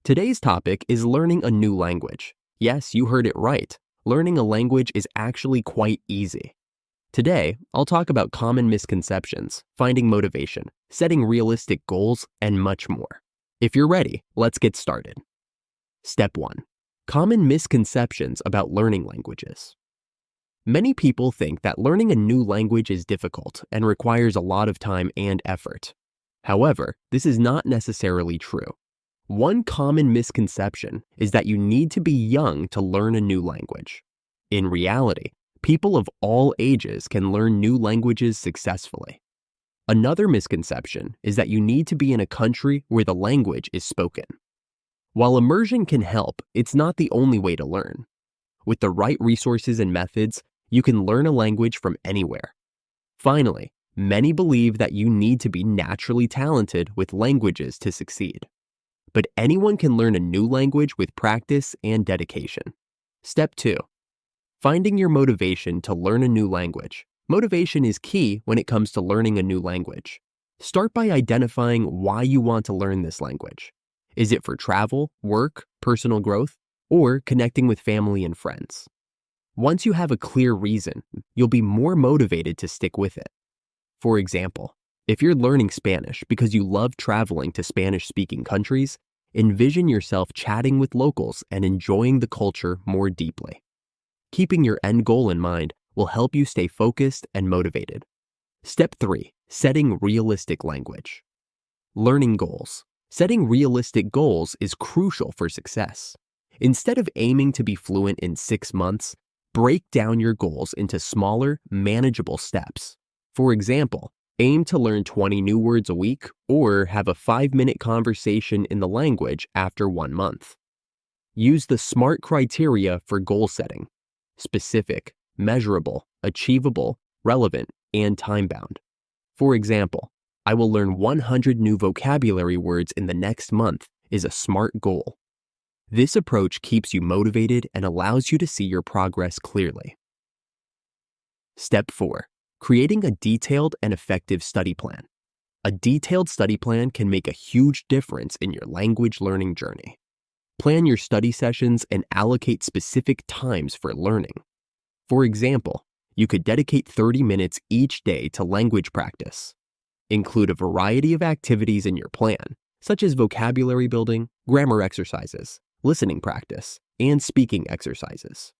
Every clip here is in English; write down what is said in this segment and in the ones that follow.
Today's topic is learning a new language. Yes, you heard it right. Learning a language is actually quite easy. Today, I'll talk about common misconceptions, finding motivation, setting realistic goals, and much more. If you're ready, let's get started. Step 1. Common misconceptions about learning languages. Many people think that learning a new language is difficult and requires a lot of time and effort. However, this is not necessarily true. One common misconception is that you need to be young to learn a new language. In reality, people of all ages can learn new languages successfully. Another misconception is that you need to be in a country where the language is spoken. While immersion can help, it's not the only way to learn. With the right resources and methods, you can learn a language from anywhere. Finally, many believe that you need to be naturally talented with languages to succeed. But anyone can learn a new language with practice and dedication. Step 2. Finding your motivation to learn a new language. Motivation is key when it comes to learning a new language. Start by identifying why you want to learn this language. Is it for travel, work, personal growth, or connecting with family and friends? Once you have a clear reason, you'll be more motivated to stick with it. For example, if you're learning Spanish because you love traveling to Spanish-speaking countries, envision yourself chatting with locals and enjoying the culture more deeply. Keeping your end goal in mind will help you stay focused and motivated. Step 3. Setting realistic language. Learning goals. Setting realistic goals is crucial for success. Instead of aiming to be fluent in 6 months, break down your goals into smaller, manageable steps. For example, aim to learn 20 new words a week or have a 5-minute conversation in the language after 1 month. Use the SMART criteria for goal setting: specific, measurable, achievable, relevant, and time-bound. For example, I will learn 100 new vocabulary words in the next month is a SMART goal. This approach keeps you motivated and allows you to see your progress clearly. Step 4. Creating a detailed and effective study plan. A detailed study plan can make a huge difference in your language learning journey. Plan your study sessions and allocate specific times for learning. For example, you could dedicate 30 minutes each day to language practice. Include a variety of activities in your plan, such as vocabulary building, grammar exercises, listening practice, and speaking exercises.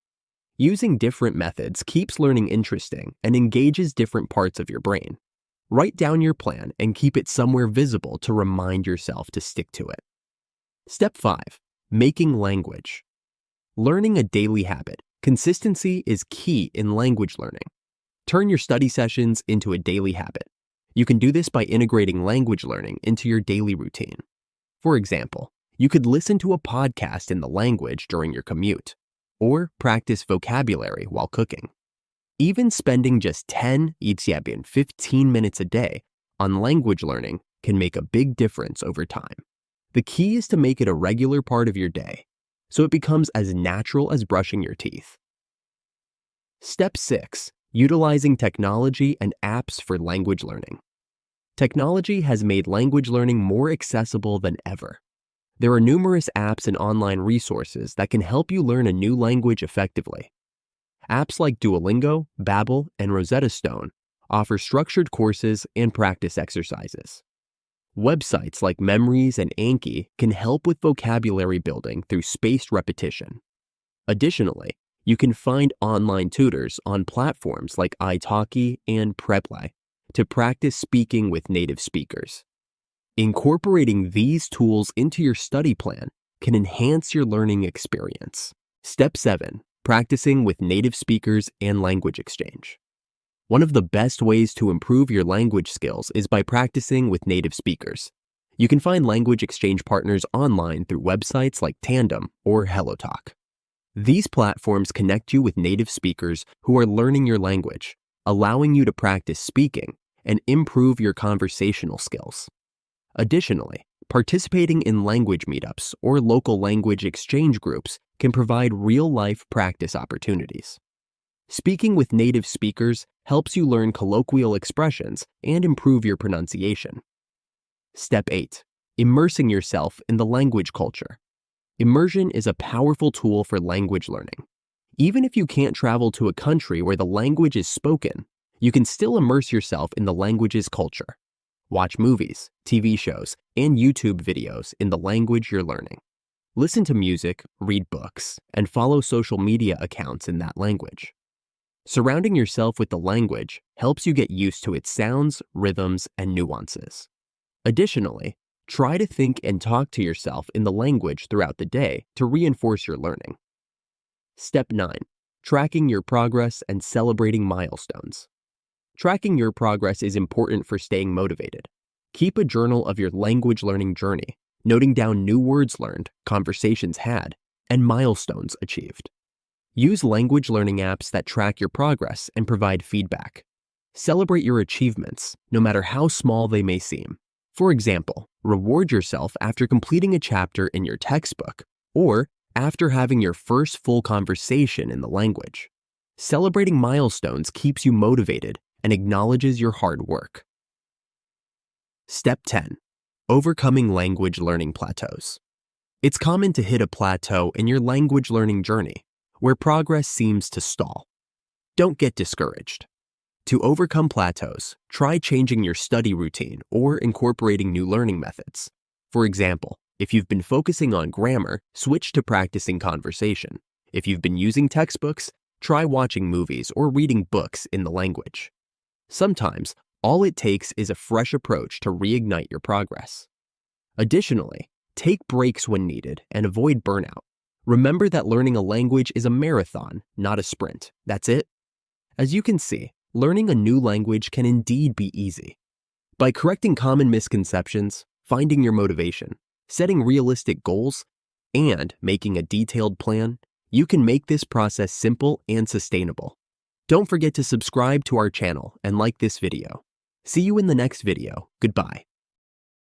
Using different methods keeps learning interesting and engages different parts of your brain. Write down your plan and keep it somewhere visible to remind yourself to stick to it. Step 5. Making language. Learning a daily habit. Consistency is key in language learning. Turn your study sessions into a daily habit. You can do this by integrating language learning into your daily routine. For example, you could listen to a podcast in the language during your commute, or practice vocabulary while cooking. Even spending just 10, 15 minutes a day on language learning can make a big difference over time. The key is to make it a regular part of your day, so it becomes as natural as brushing your teeth. Step 6. Utilizing technology and apps for language learning. Technology has made language learning more accessible than ever. There are numerous apps and online resources that can help you learn a new language effectively. Apps like Duolingo, Babbel, and Rosetta Stone offer structured courses and practice exercises. Websites like Memories and Anki can help with vocabulary building through spaced repetition. Additionally, you can find online tutors on platforms like italki and Preply to practice speaking with native speakers. Incorporating these tools into your study plan can enhance your learning experience. Step 7. Practicing with native speakers and language exchange. One of the best ways to improve your language skills is by practicing with native speakers. You can find language exchange partners online through websites like Tandem or HelloTalk. These platforms connect you with native speakers who are learning your language, allowing you to practice speaking and improve your conversational skills. Additionally, participating in language meetups or local language exchange groups can provide real-life practice opportunities. Speaking with native speakers helps you learn colloquial expressions and improve your pronunciation. Step 8. Immersing yourself in the language culture. Immersion is a powerful tool for language learning. Even if you can't travel to a country where the language is spoken, you can still immerse yourself in the language's culture. Watch movies, TV shows, and YouTube videos in the language you're learning. Listen to music, read books, and follow social media accounts in that language. Surrounding yourself with the language helps you get used to its sounds, rhythms, and nuances. Additionally, try to think and talk to yourself in the language throughout the day to reinforce your learning. Step 9. Tracking your progress and celebrating milestones. Tracking your progress is important for staying motivated. Keep a journal of your language learning journey, noting down new words learned, conversations had, and milestones achieved. Use language learning apps that track your progress and provide feedback. Celebrate your achievements, no matter how small they may seem. For example, reward yourself after completing a chapter in your textbook or after having your first full conversation in the language. Celebrating milestones keeps you motivated and acknowledges your hard work. Step 10. Overcoming language learning plateaus. It's common to hit a plateau in your language learning journey, where progress seems to stall. Don't get discouraged. To overcome plateaus, try changing your study routine or incorporating new learning methods. For example, if you've been focusing on grammar, switch to practicing conversation. If you've been using textbooks, try watching movies or reading books in the language. Sometimes, all it takes is a fresh approach to reignite your progress. Additionally, take breaks when needed and avoid burnout. Remember that learning a language is a marathon, not a sprint. That's it. As you can see, learning a new language can indeed be easy. By correcting common misconceptions, finding your motivation, setting realistic goals, and making a detailed plan, you can make this process simple and sustainable. Don't forget to subscribe to our channel and like this video. See you in the next video. Goodbye.